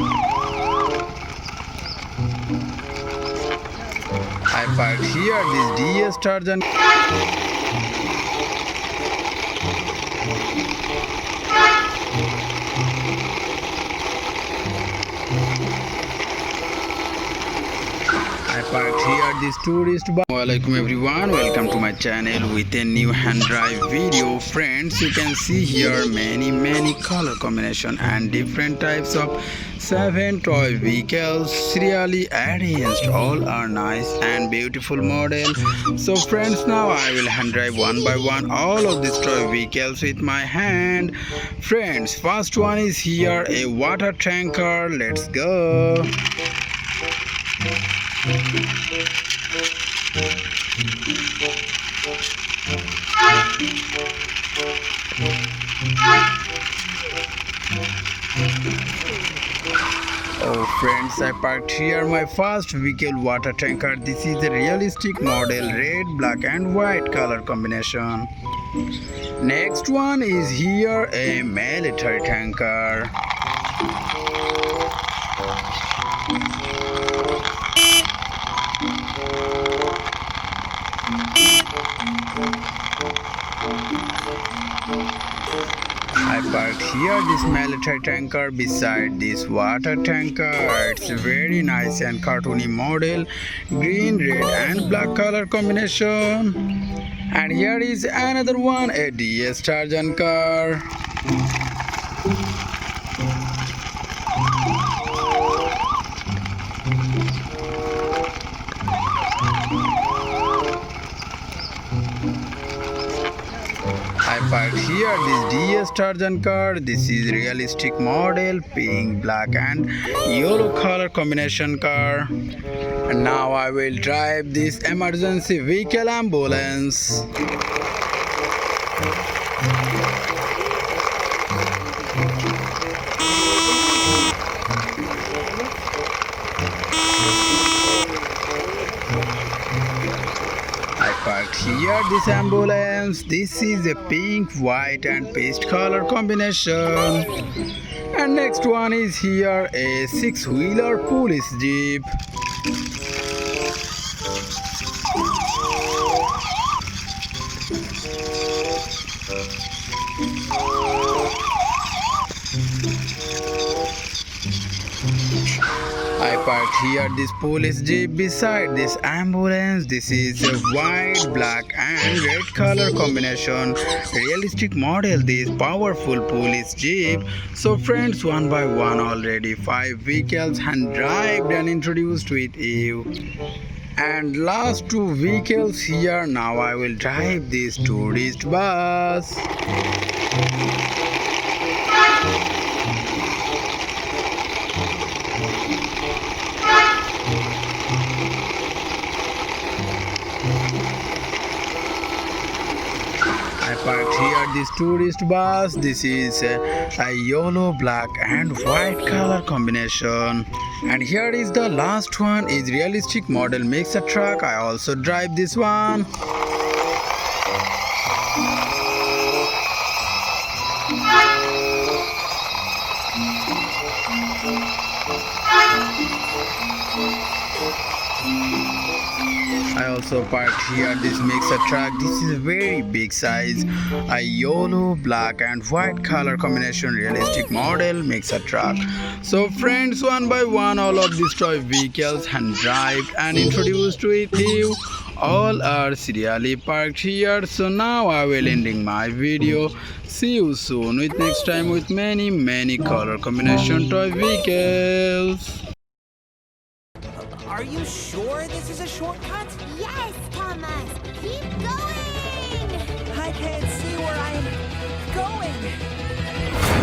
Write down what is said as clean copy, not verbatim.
I parked here this DS Tronton. I parked here this tourist bus. Welcome everyone, welcome to my channel with a new hand drive video. Friends, you can see here many color combination and different types of 7 toy vehicles serially arranged. All are nice and beautiful model. So friends, now I will hand drive one by one all of these toy vehicles with my hand. Friends, first one is here a water tanker. Let's go. Oh friends, I parked here my first vehicle water tanker. This is a realistic model, red, black and white color combination. Next one is here a military tanker. I parked here this military tanker beside this water tanker. It's a very nice and cartoony model, green, red and black color combination. And here is another one, a DS Tronton car. I parked here this DS Tronton car. This is realistic model, pink, black and yellow color combination car. And now I will drive this emergency vehicle ambulance. I parked here this ambulance. This is a pink, white and paste color combination. And next one is here a 6-wheeler police jeep. I parked here this police jeep beside this ambulance. This is a white, black and red color combination. Realistic model, this powerful police jeep. So friends, one by one already 5 vehicles hand driven and introduced with you. And last 2 vehicles here. Now I will drive this tourist bus. I parked here this tourist bus. This is a yellow, black and white color combination. And here is the last one, is realistic model mixer truck. I also drive this one. I also parked here this mixer truck. This is a very big size, a yellow, black and white color combination, realistic model mixer truck. So friends, one by one all of these toy vehicles hand driven and introduced with you. All are serially parked here. So now I will ending my video. See you soon with next time with many color combination toy vehicles. Are you sure this is a shortcut? Yes, Thomas! Keep going! I can't see where I am going.